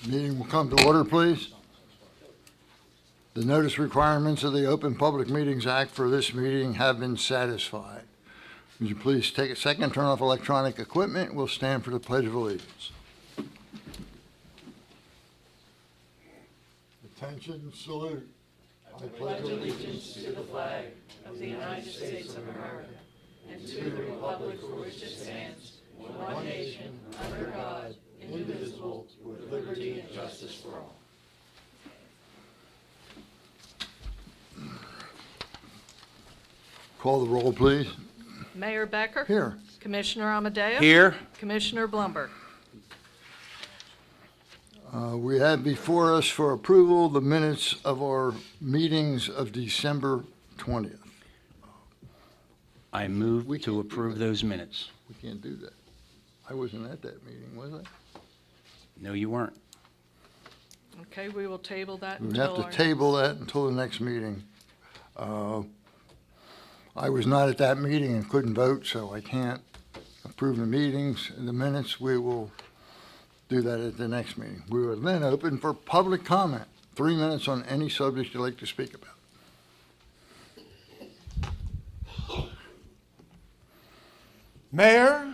Meeting will come to order, please. The notice requirements of the Open Public Meetings Act for this meeting have been satisfied. Would you please take a second, turn off electronic equipment? We'll stand for the Pledge of Allegiance. Attention, salute. I pledge allegiance to the flag of the United States of America and to the republic for which it stands, one nation, under God, indivisible, with liberty and justice for all. Call the roll, please. Mayor Becker? Here. Commissioner Amadeo? Here. Commissioner Blumberg? We have before us for approval the minutes of our meetings of December 20th. I move to approve those minutes. We can't do that. I wasn't at that meeting, was I? No, you weren't. Okay, we will table that We until have our to table that until the next meeting. I was not at that meeting and couldn't vote, so I can't approve the meetings. The minutes, we will do that at the next meeting. We will then open for public comment. 3 minutes on any subject you'd like to speak about. Mayor,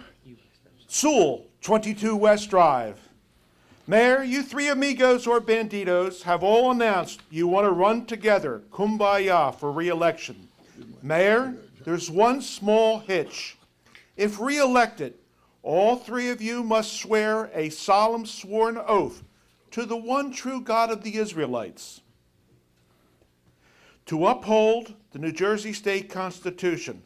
Sewell, 22 West Drive. Mayor, you three amigos or banditos have all announced you want to run together, kumbaya, for re-election. Mayor, there's one small hitch. If re-elected, all three of you must swear a solemn sworn oath to the one true God of the Israelites, to uphold the New Jersey State Constitution.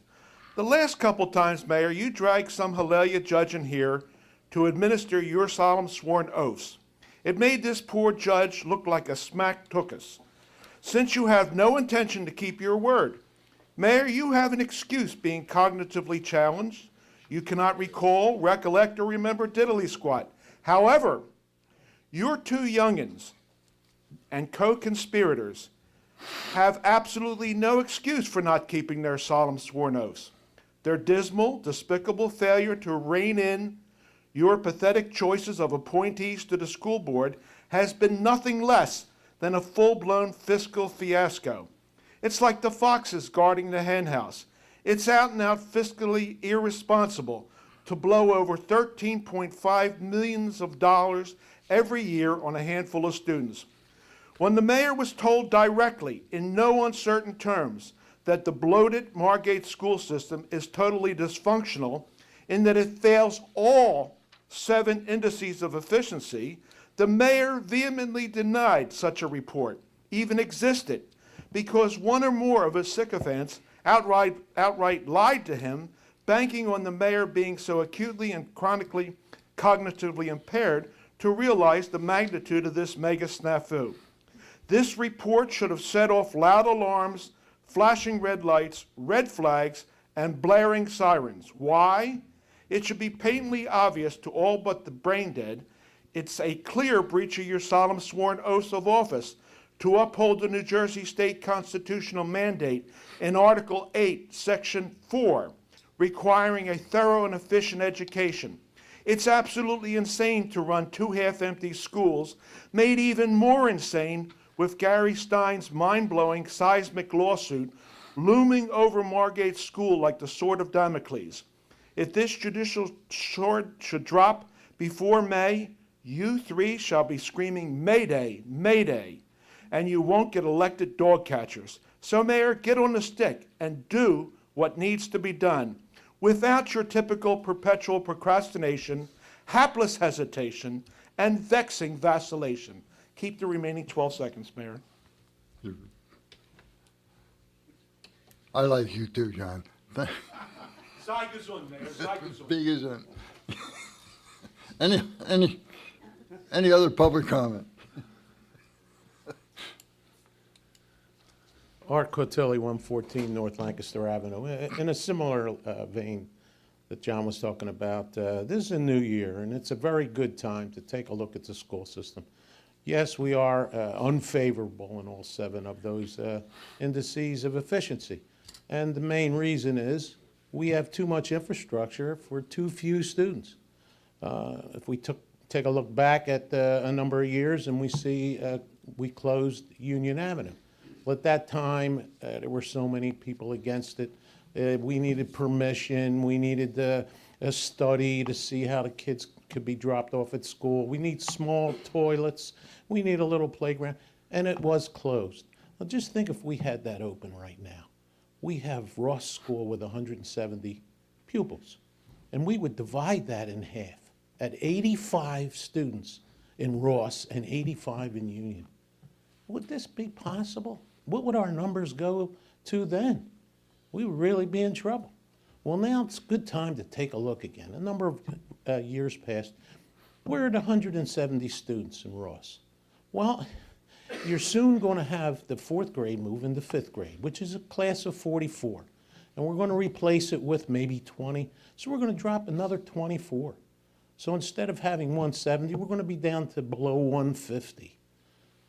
The last couple times, Mayor, you dragged some Hallelujah judge in here to administer your solemn sworn oaths. It made this poor judge look like a smack tookus. Since you have no intention to keep your word, Mayor, you have an excuse being cognitively challenged. You cannot recall, recollect, or remember diddly squat. However, your two youngins and co-conspirators have absolutely no excuse for not keeping their solemn sworn oaths. Their dismal, despicable failure to rein in your pathetic choices of appointees to the school board has been nothing less than a full-blown fiscal fiasco. It's like the foxes guarding the henhouse. It's out and out fiscally irresponsible to blow over $13.5 million every year on a handful of students. When the mayor was told directly, in no uncertain terms, that the bloated Margate school system is totally dysfunctional in that it fails all 7 indices of efficiency, the mayor vehemently denied such a report even existed because one or more of his sycophants outright lied to him, banking on the mayor being so acutely and chronically cognitively impaired to realize the magnitude of this mega snafu. This report should have set off loud alarms, flashing red lights, red flags, and blaring sirens. Why? It should be patently obvious to all but the brain dead. It's a clear breach of your solemn sworn oaths of office to uphold the New Jersey State constitutional mandate in Article 8, Section 4, requiring a thorough and efficient education. It's absolutely insane to run 2 half-empty schools, made even more insane with Gary Stein's mind-blowing seismic lawsuit looming over Margate School like the sword of Damocles. If this judicial sword should drop before May, you three shall be screaming Mayday, Mayday, and you won't get elected dog catchers. So, Mayor, get on the stick and do what needs to be done without your typical perpetual procrastination, hapless hesitation, and vexing vacillation. Keep the remaining 12 seconds, Mayor. I like you too, John. Sei gesund, Mayor. Sei gesund. Big as any other public comment? Art Cotilli, 114 North Lancaster Avenue. In a similar vein that John was talking about, this is a new year, and it's a very good time to take a look at the school system. Yes, we are unfavorable in all 7 of those indices of efficiency. And the main reason is we have too much infrastructure for too few students. If we took take a look back at a number of years and we see we closed Union Avenue. Well, at that time, there were so many people against it. We needed permission. We needed a study to see how the kids could be dropped off at school. We need small toilets. We need a little playground. And it was closed. Now, just think if we had that open right now. We have Ross School with 170 pupils. And we would divide that in half at 85 students in Ross and 85 in Union. Would this be possible? What would our numbers go to then? We would really be in trouble. Well, now it's a good time to take a look again. A number of years passed. We're at 170 students in Ross. Well, you're soon going to have the 4th grade move into 5th grade, which is a class of 44. And we're going to replace it with maybe 20. So we're going to drop another 24. So instead of having 170, we're going to be down to below 150.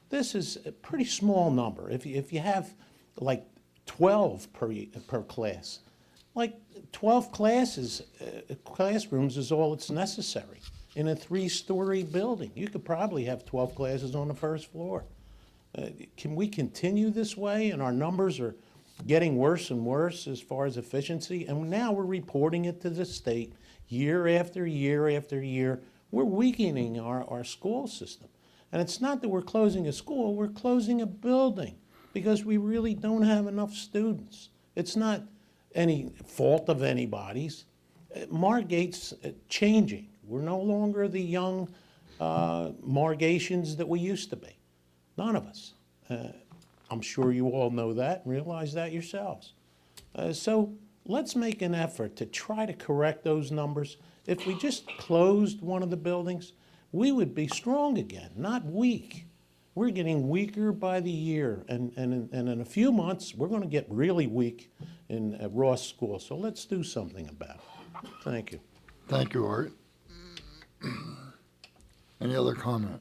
This is a pretty small number. If you have like 12 per class, like 12 classrooms is all that's necessary in a 3-story building. You could probably have 12 classes on the 1st floor. Can we continue this way? And our numbers are getting worse and worse as far as efficiency. And now we're reporting it to the state year after year after year. We're weakening our school system. And it's not that we're closing a school, we're closing a building because we really don't have enough students. It's not any fault of anybody's. Margate's changing. We're no longer the young Margatians that we used to be. None of us. I'm sure you all know that and realize that yourselves. So let's make an effort to try to correct those numbers. If we just closed one of the buildings, we would be strong again, not weak. We're getting weaker by the year, and in a few months, we're going to get really weak in Ross School. So let's do something about it. Thank you. Thank you, Art. Any other comment?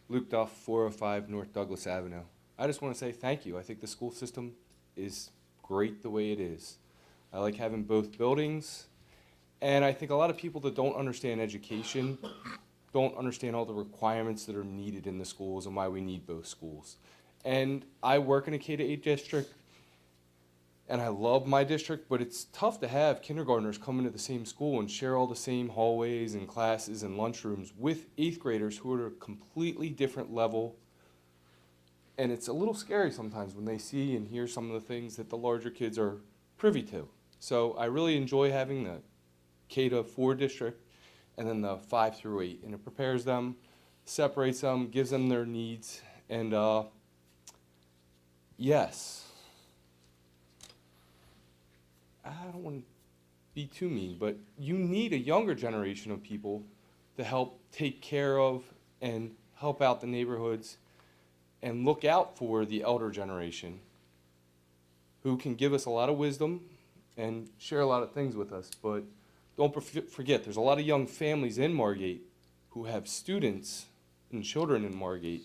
Luke Duff, 405 North Douglas Avenue. I just want to say thank you. I think the school system is great the way it is. I like having both buildings, and I think a lot of people that don't understand education don't understand all the requirements that are needed in the schools and why we need both schools. And I work in a K-8 district, and I love my district, but it's tough to have kindergartners come into the same school and share all the same hallways and classes and lunchrooms with 8th graders who are at a completely different level. And it's a little scary sometimes when they see and hear some of the things that the larger kids are privy to. So I really enjoy having the K-4 district and then the 5 through 8. And it prepares them, separates them, gives them their needs. And yes, I don't want to be too mean, but you need a younger generation of people to help take care of and help out the neighborhoods and look out for the elder generation who can give us a lot of wisdom and share a lot of things with us. But don't forget, there's a lot of young families in Margate who have students and children in Margate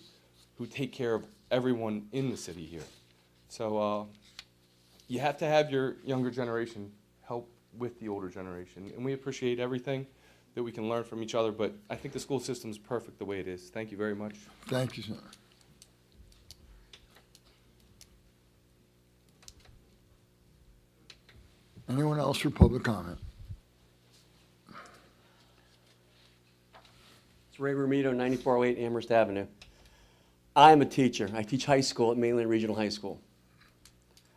who take care of everyone in the city here. So you have to have your younger generation help with the older generation. And we appreciate everything that we can learn from each other, but I think the school system is perfect the way it is. Thank you very much. Thank you, sir. Anyone else for public comment? It's Ray Romito, 9408 Amherst Avenue. I'm a teacher. I teach high school at Mainland Regional High School.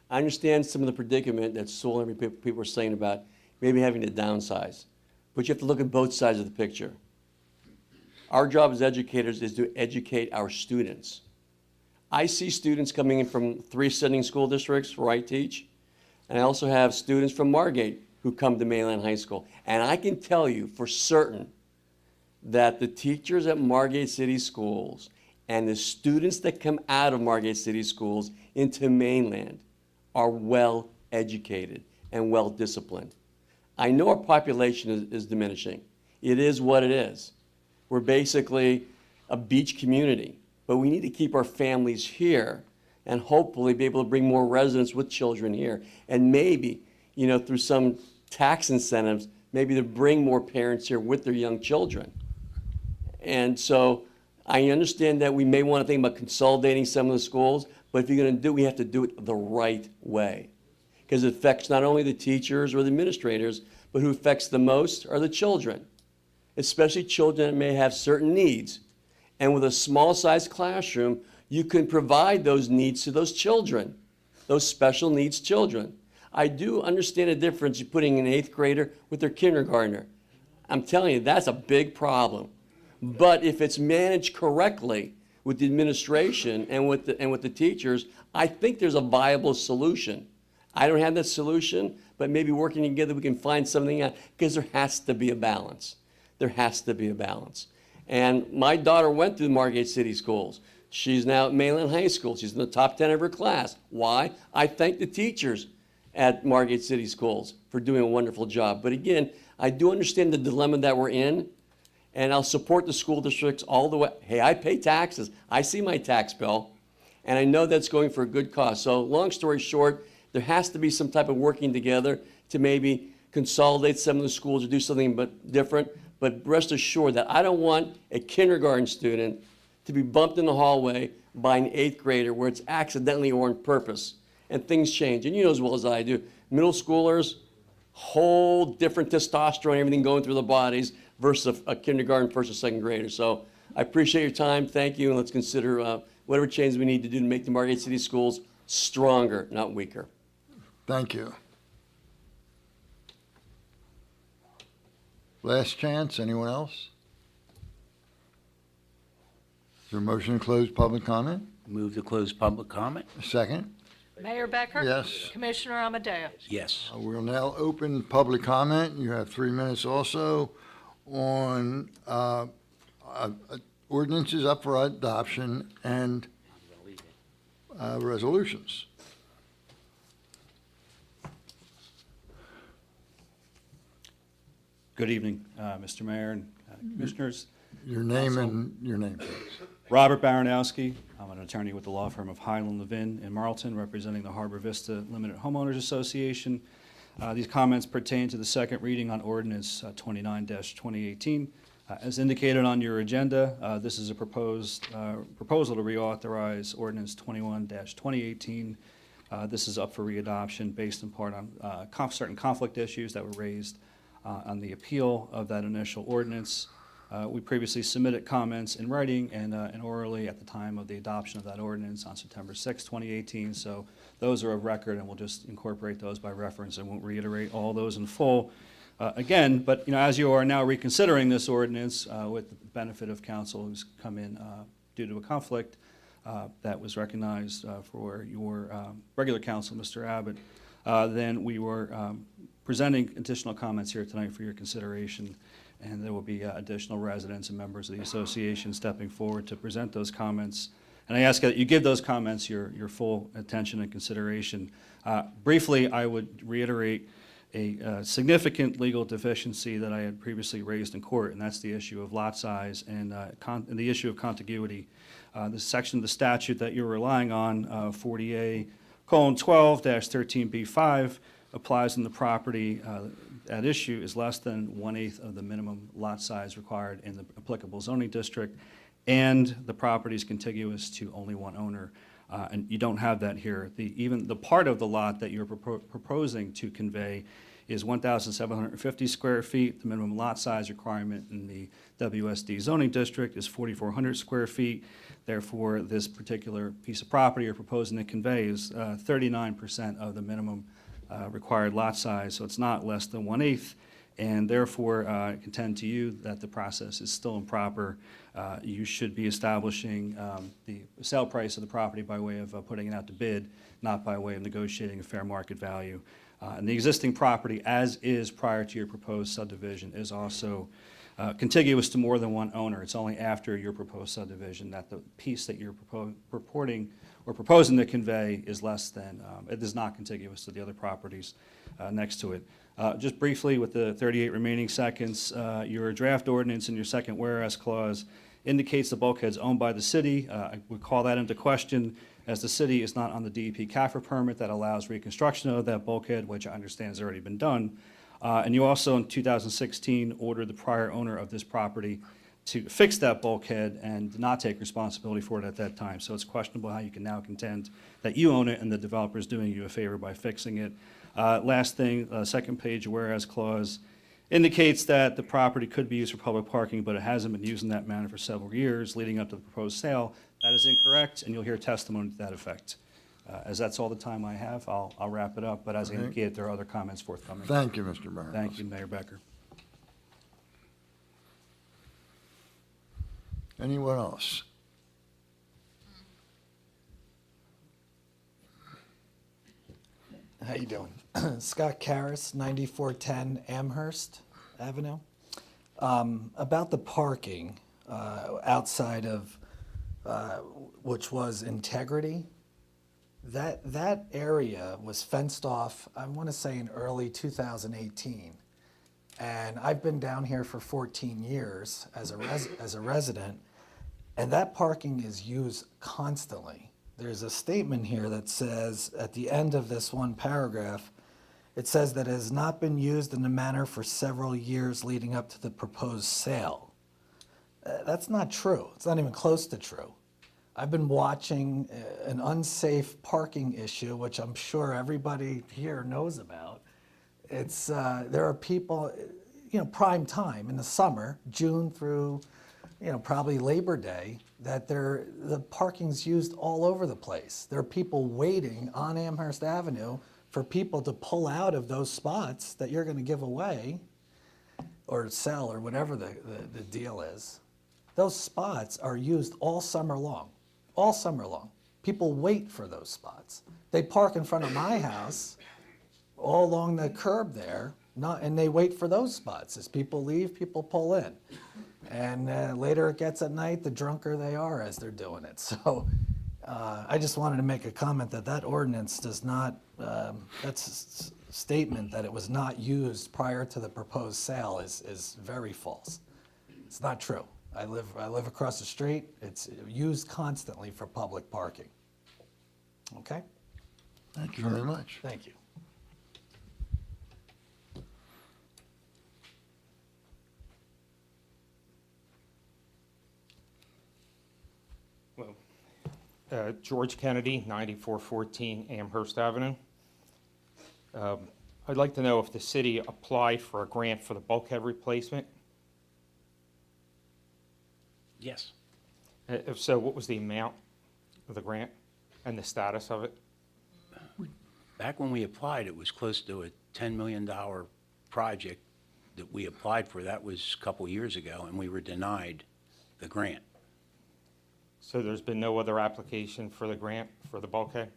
I understand some of the predicament that Sewell and people are saying about maybe having to downsize. But you have to look at both sides of the picture. Our job as educators is to educate our students. I see students coming in from 3 sitting school districts where I teach, and I also have students from Margate who come to Mainland High School. And I can tell you for certain that the teachers at Margate City Schools and the students that come out of Margate City Schools into Mainland are well educated and well disciplined. I know our population is diminishing. It is what it is. We're basically a beach community, but we need to keep our families here and hopefully be able to bring more residents with children here. And maybe, through some tax incentives, maybe to bring more parents here with their young children. And so I understand that we may want to think about consolidating some of the schools, but if you're going to do it, we have to do it the right way. Because it affects not only the teachers or the administrators, but who affects the most are the children, especially children that may have certain needs. And with a small-sized classroom, you can provide those needs to those children, those special needs children. I do understand the difference in putting an 8th grader with their kindergartner. I'm telling you, that's a big problem. But if it's managed correctly with the administration and with the teachers, I think there's a viable solution. I don't have that solution, but maybe working together we can find something out, because there has to be a balance. There has to be a balance. And my daughter went through the Margate City Schools. She's now at Mainland High School. She's in the top 10 of her class. Why? I thank the teachers at Margate City Schools for doing a wonderful job. But again, I do understand the dilemma that we're in, and I'll support the school districts all the way. Hey, I pay taxes. I see my tax bill, and I know that's going for a good cause. So long story short, there has to be some type of working together to maybe consolidate some of the schools or do something different. But rest assured that I don't want a kindergarten student to be bumped in the hallway by an 8th grader where it's accidentally or on purpose. And things change. And you know as well as I do, middle schoolers, whole different testosterone, everything going through the bodies versus a kindergarten, first or second grader. So I appreciate your time. Thank you. And let's consider whatever changes we need to do to make the Margate City Schools stronger, not weaker. Thank you. Last chance, anyone else? Is there a motion to close public comment? Move to close public comment? Second? Mayor Becker? Yes. Commissioner Amadeo? Yes. We'll now open public comment. You have 3 minutes also on ordinances up for adoption and resolutions. Good evening, Mr. Mayor and Commissioners. Your name please. Robert Baranowski. I'm an attorney with the law firm of Highland Levin in Marlton, representing the Harbor Vista Limited Homeowners Association. These comments pertain to the second reading on ordinance 29-2018. As indicated on your agenda, this is a proposal to reauthorize ordinance 21-2018. This is up for readoption based in part on certain conflict issues that were raised on the appeal of that initial ordinance. We previously submitted comments in writing and orally at the time of the adoption of that ordinance on September 6, 2018. So those are of record, and we'll just incorporate those by reference. I won't reiterate all those in full again. But as you are now reconsidering this ordinance with the benefit of counsel who's come in due to a conflict that was recognized for your regular counsel, Mr. Abbott, then we were presenting additional comments here tonight for your consideration, and there will be additional residents and members of the association stepping forward to present those comments. And I ask that you give those comments your full attention and consideration. Briefly, I would reiterate a significant legal deficiency that I had previously raised in court, and that's the issue of lot size and the issue of contiguity. The section of the statute that you're relying on, 40A:12-13B5, applies when the property at issue is less than 1/8 of the minimum lot size required in the applicable zoning district, and the property is contiguous to only one owner. And you don't have that here. Even the part of the lot that you're proposing to convey is 1,750 square feet. The minimum lot size requirement in the WSD zoning district is 4,400 square feet. Therefore, this particular piece of property you're proposing to convey is 39% of the minimum required lot size, so it's not less than 1/8, and therefore I contend to you that the process is still improper. You should be establishing the sale price of the property by way of putting it out to bid, not by way of negotiating a fair market value. And the existing property, as is prior to your proposed subdivision, is also contiguous to more than one owner. It's only after your proposed subdivision that the piece that you're proposing to convey is less than, it is not contiguous to the other properties next to it. Just briefly, with the 38 remaining seconds, your draft ordinance in your second whereas clause indicates the bulkhead's owned by the city. I would call that into question as the city is not on the DEP CAFR permit that allows reconstruction of that bulkhead, which I understand has already been done. And you also, in 2016, ordered the prior owner of this property to fix that bulkhead and not take responsibility for it at that time. So it's questionable how you can now contend that you own it and the developer is doing you a favor by fixing it. Last thing, second page whereas clause indicates that the property could be used for public parking, but it hasn't been used in that manner for several years leading up to the proposed sale. That is incorrect, and you'll hear testimony to that effect. As that's all the time I have, I'll wrap it up, but as I indicated, there are other comments forthcoming. Thank you, Mr. Barron. Thank you, Mayor Becker. Anyone else? How you doing? Scott Karras, 9410 Amherst Avenue. About the parking outside of, which was Integrity, that area was fenced off, I want to say in early 2018. And I've been down here for 14 years as a resident, and that parking is used constantly. There's a statement here that says, at the end of this one paragraph, it says that it has not been used in a manner for several years leading up to the proposed sale. That's not true. It's not even close to true. I've been watching an unsafe parking issue, which I'm sure everybody here knows about. It's, there are people, prime time in the summer, June through, probably Labor Day, that the parking's used all over the place. There are people waiting on Amherst Avenue for people to pull out of those spots that you're going to give away or sell or whatever the deal is. Those spots are used all summer long, all summer long. People wait for those spots. They park in front of my house all along the curb there, and they wait for those spots. As people leave, people pull in. And later it gets at night, the drunker they are as they're doing it. So I just wanted to make a comment that ordinance does not, that's a statement that it was not used prior to the proposed sale is very false. It's not true. I live across the street. It's used constantly for public parking. Okay? Thank you very much. Thank you. George Kennedy, 9414 Amherst Avenue. I'd like to know if the city applied for a grant for the bulkhead replacement. Yes. If so, what was the amount of the grant and the status of it? Back when we applied, it was close to a $10 million project that we applied for. That was a couple years ago, and we were denied the grant. So there's been no other application for the grant for the bulkhead?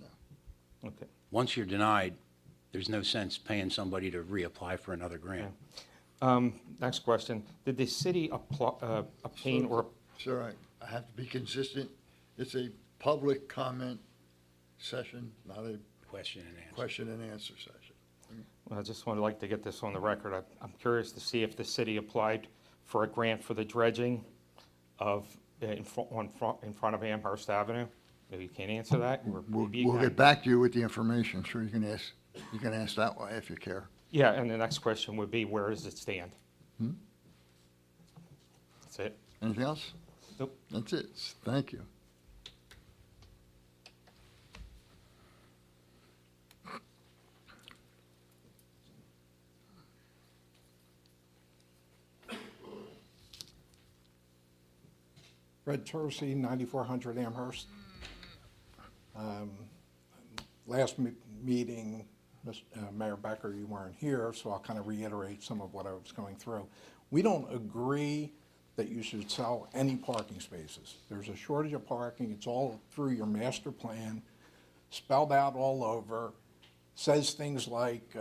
No. Okay. Once you're denied, there's no sense paying somebody to reapply for another grant. Next question. Did the city obtain or... Sir, I have to be consistent. It's a public comment session, not a Question and answer. question and answer session. Well, I just would like to get this on the record. I'm curious to see if the city applied for a grant for the dredging of, in front of Amherst Avenue. Maybe you can't answer that, or maybe you We'll can. get back to you with the information. Sure, you can ask that way if you care. Yeah, and the next question would be, where does it stand? That's it. Anything else? Nope. That's it. Thank you. Red Tercey, 9400 Amherst. Last meeting, Mayor Becker, you weren't here, so I'll kind of reiterate some of what I was going through. We don't agree that you should sell any parking spaces. There's a shortage of parking. It's all through your master plan, spelled out all over. Says things like,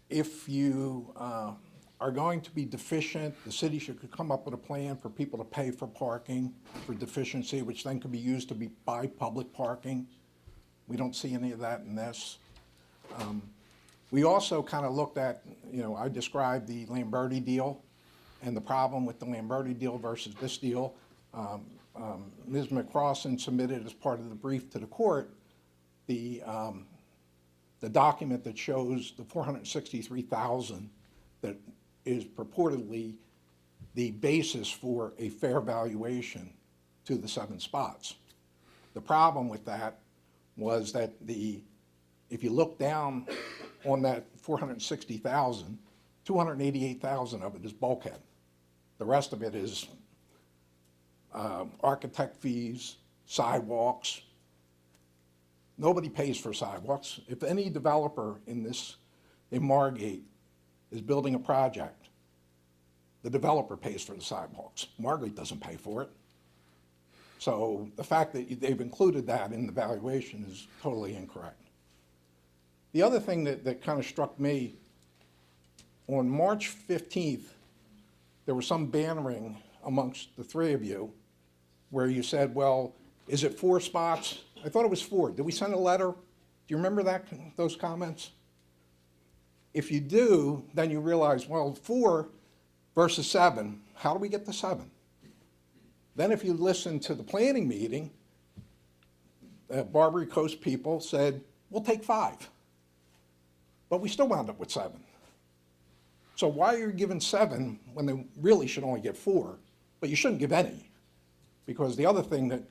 if you are going to be deficient, the city should come up with a plan for people to pay for parking for deficiency, which then could be used to buy public parking. We don't see any of that in this. We also kind of looked at, I described the Lamberti deal and the problem with the Lamberti deal versus this deal. Ms. McCrossin submitted as part of the brief to the court the document that shows the $463,000 that is purportedly the basis for a fair valuation to the 7 spots. The problem with that was that if you look down on that 460,000, 288,000 of it is bulkhead. The rest of it is architect fees, sidewalks. Nobody pays for sidewalks. If any developer in Margate is building a project, the developer pays for the sidewalks. Margate doesn't pay for it. So the fact that they've included that in the valuation is totally incorrect. The other thing that kind of struck me, on March 15th, there was some bantering amongst the 3 of you where you said, well, is it 4 spots? I thought it was 4. Did we send a letter? Do you remember those comments? If you do, then you realize, well, 4 versus 7, how do we get to 7? Then if you listen to the planning meeting, Barbary Coast people said, we'll take 5. But we still wound up with 7. So why are you giving 7 when they really should only get 4? But you shouldn't give any. Because the other thing that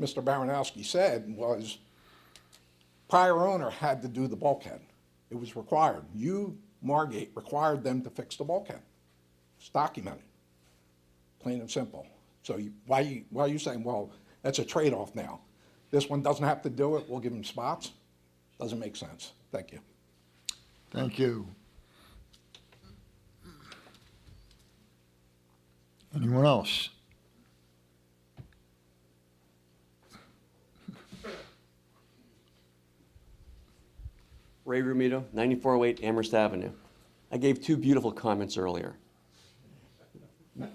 Mr. Baranowski said was prior owner had to do the bulkhead. It was required. You, Margate, required them to fix the bulkhead. It's documented, plain and simple. So why are you saying, well, that's a trade-off now? This one doesn't have to do it, we'll give them spots? Doesn't make sense. Thank you. Thank you. Anyone else? Ray Romito, 9408 Amherst Avenue. I gave 2 beautiful comments earlier.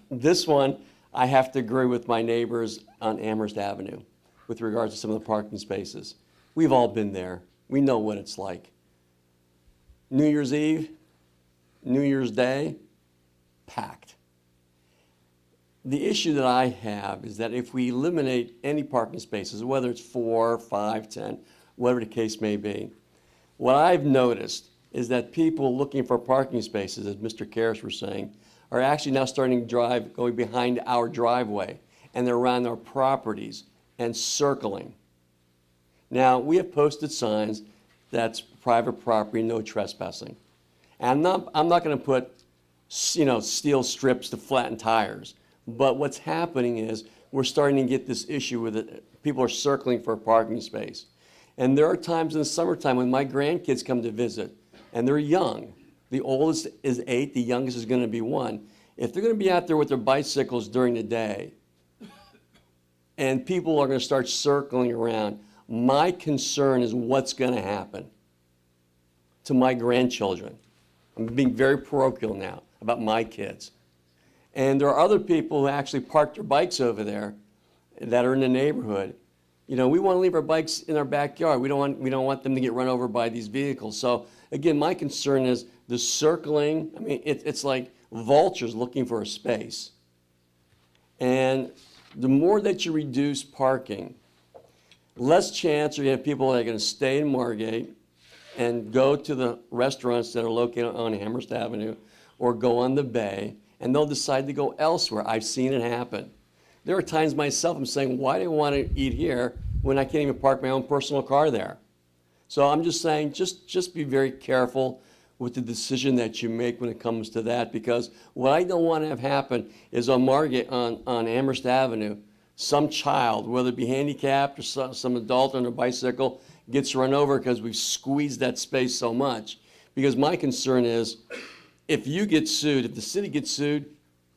This one, I have to agree with my neighbors on Amherst Avenue with regards to some of the parking spaces. We've all been there. We know what it's like. New Year's Eve, New Year's Day, packed. The issue that I have is that if we eliminate any parking spaces, whether it's 4, 5, 10, whatever the case may be, what I've noticed is that people looking for parking spaces, as Mr. Karras was saying, are actually now starting to drive, going behind our driveway, and they're around our properties and circling. Now, we have posted signs that's private property, no trespassing. And I'm not going to put, steel strips to flatten tires. But what's happening is we're starting to get this issue with it. People are circling for a parking space. And there are times in the summertime when my grandkids come to visit, and they're young. The oldest is 8, the youngest is going to be 1. If they're going to be out there with their bicycles during the day, and people are going to start circling around, my concern is what's going to happen to my grandchildren. I'm being very parochial now about my kids. And there are other people who actually park their bikes over there that are in the neighborhood. We want to leave our bikes in our backyard. We don't want them to get run over by these vehicles. So again, my concern is the circling. I mean, it's like vultures looking for a space. And the more that you reduce parking, less chance are you have people that are going to stay in Margate and go to the restaurants that are located on Amherst Avenue or go on the bay, and they'll decide to go elsewhere. I've seen it happen. There are times myself I'm saying, why do I want to eat here when I can't even park my own personal car there? So I'm just saying, just be very careful with the decision that you make when it comes to that, because what I don't want to have happen is on Margate, on Amherst Avenue, some child, whether it be handicapped or some adult on a bicycle, gets run over because we've squeezed that space so much. Because my concern is, if you get sued, if the city gets sued,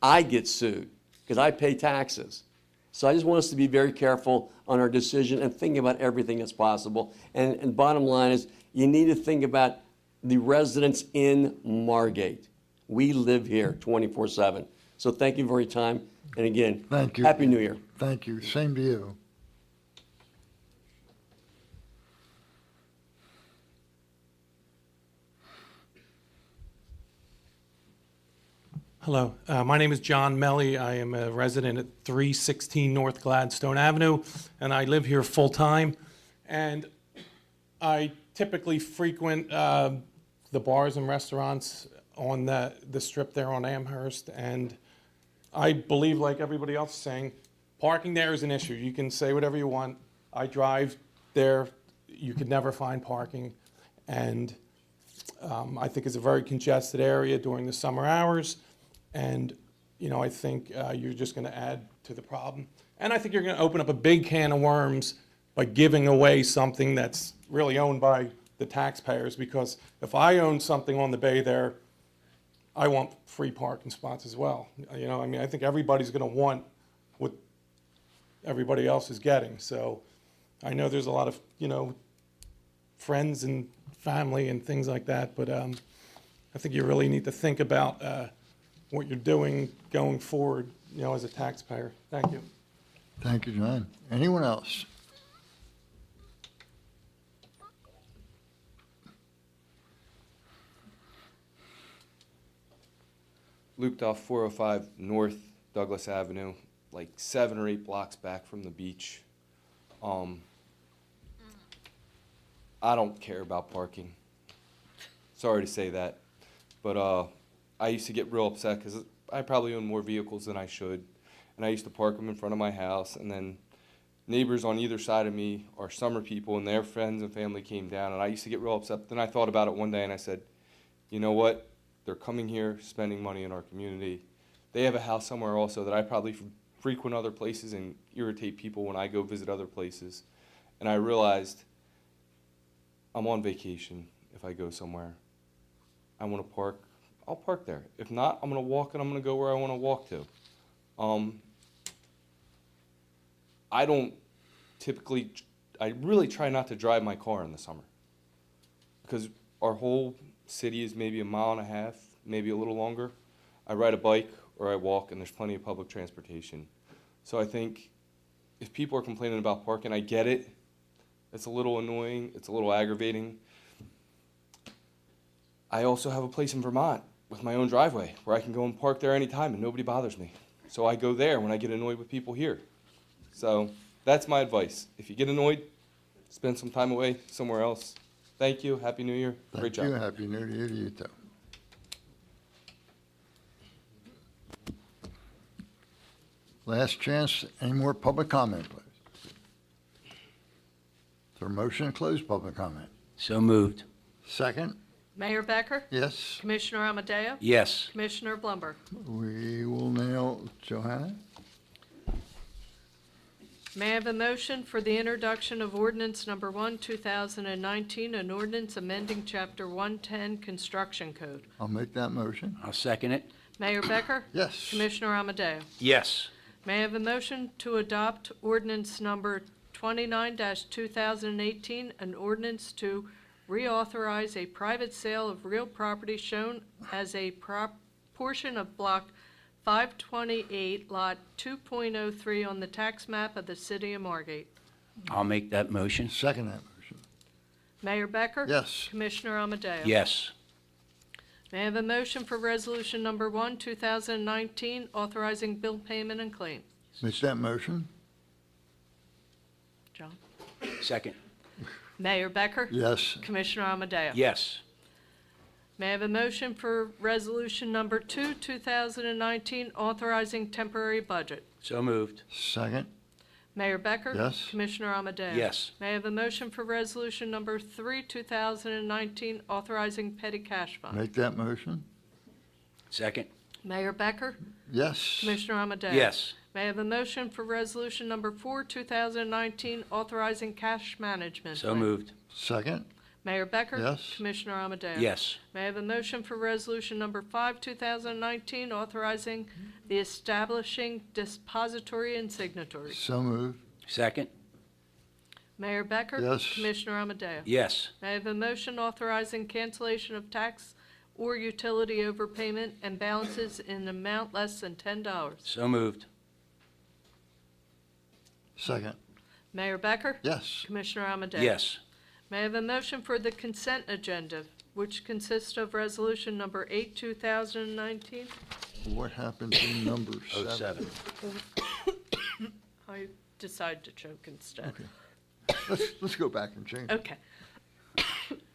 I get sued because I pay taxes. So I just want us to be very careful on our decision and think about everything that's possible. And bottom line is, you need to think about the residents in Margate. We live here 24/7. So thank you for your time. And again, Thank you. Happy New Year. Thank you. Same to you. Hello, my name is John Melly. I am a resident at 316 North Gladstone Avenue, and I live here full-time. And I typically frequent the bars and restaurants on the strip there on Amherst, and I believe, like everybody else is saying, parking there is an issue. You can say whatever you want. I drive there. You could never find parking, and I think it's a very congested area during the summer hours. And, you know, I think you're just going to add to the problem. And I think you're going to open up a big can of worms by giving away something that's really owned by the taxpayers. Because if I own something on the bay there, I want free parking spots as well. You know, I mean, I think everybody's going to want what everybody else is getting. So I know there's a lot of, you know, friends and family and things like that. But I think you really need to think about what you're doing going forward, you know, as a taxpayer. Thank you. Thank you, John. Anyone else? Looped off 405 North Douglas Avenue, like 7 or 8 blocks back from the beach. I don't care about parking. Sorry to say that, but I used to get real upset because I probably own more vehicles than I should, and I used to park them in front of my house, and then neighbors on either side of me are summer people, and their friends and family came down, and I used to get real upset. Then I thought about it one day, and I said, you know what? They're coming here, spending money in our community. They have a house somewhere also that I probably frequent other places and irritate people when I go visit other places. And I realized I'm on vacation if I go somewhere. I want to park, I'll park there. If not, I'm going to walk and I'm going to go where I want to walk to. I don't typically, I really try not to drive my car in the summer because our whole city is maybe 1.5 miles, maybe a little longer. I ride a bike or I walk, and there's plenty of public transportation. So I think if people are complaining about parking, I get it. It's a little annoying. It's a little aggravating. I also have a place in Vermont with my own driveway where I can go and park there anytime and nobody bothers me. So I go there when I get annoyed with people here. So that's my advice. If you get annoyed, spend some time away somewhere else. Thank you. Happy New Year. Great job. Thank you. Happy New Year to you, too. Last chance. Any more public comment, please? Is there a motion to close public comment? So moved. Second? Mayor Becker? Yes. Commissioner Amadeo? Yes. Commissioner Blumberg? We will now, Johanna? May I have a motion for the introduction of ordinance number 1, 2019, an ordinance amending Chapter 110 Construction Code? I'll make that motion. I'll second it. Mayor Becker? Yes. Commissioner Amadeo? Yes. May I have a motion to adopt ordinance number 29-2018, an ordinance to reauthorize a private sale of real property shown as a portion of Block 528, Lot 2.03 on the tax map of the city of Margate? I'll make that motion. Second that motion. Mayor Becker? Yes. Commissioner Amadeo? Yes. May I have a motion for resolution number 1, 2019, authorizing bill payment and claims? Make that motion. John? Second. Mayor Becker? Yes. Commissioner Amadeo? Yes. May I have a motion for resolution number 2, 2019, authorizing temporary budget? So moved. Second? Mayor Becker? Yes. Commissioner Amadeo? Yes. May I have a motion for resolution number 3, 2019, authorizing petty cash fund? Make that motion. Second. Mayor Becker? Yes. Commissioner Amadeo? Yes. May I have a motion for resolution number 4, 2019, authorizing cash management? So plan? moved. Second? Mayor Becker? Yes. Commissioner Amadeo? Yes. May I have a motion for resolution number 5, 2019, authorizing the establishing depository and signatories? So moved. Second. Mayor Becker? Yes. Commissioner Amadeo? Yes. May I have a motion authorizing cancellation of tax or utility overpayment and balances in an amount less than $10? So moved. Second? Mayor Becker? Yes. Commissioner Amadeo? Yes. May I have a motion for the consent agenda, which consists of resolution number 8, 2019? What happened to number Oh, 7? 07. I decided to choke instead. Let's go back and change it. Okay.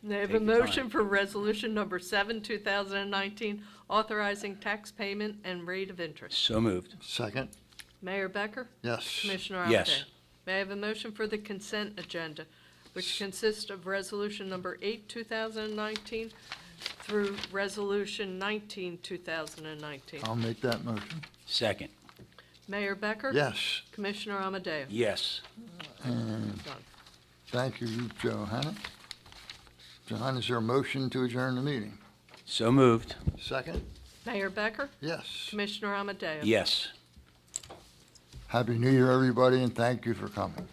May I have a Take your time. motion for resolution number 7, 2019, authorizing tax payment and rate of interest? So moved. Second? Mayor Becker? Yes. Commissioner Yes. Alday? May I have a motion for the consent agenda, which consists of resolution number 8, 2019 through resolution 19, 2019? I'll make that motion. Second. Mayor Becker? Yes. Commissioner Amadeo? Yes. And Done. thank you, Johanna. John, is there a motion to adjourn the meeting? So moved. Second? Mayor Becker? Yes. Commissioner Amadeo? Yes. Happy New Year, everybody, and thank you for coming.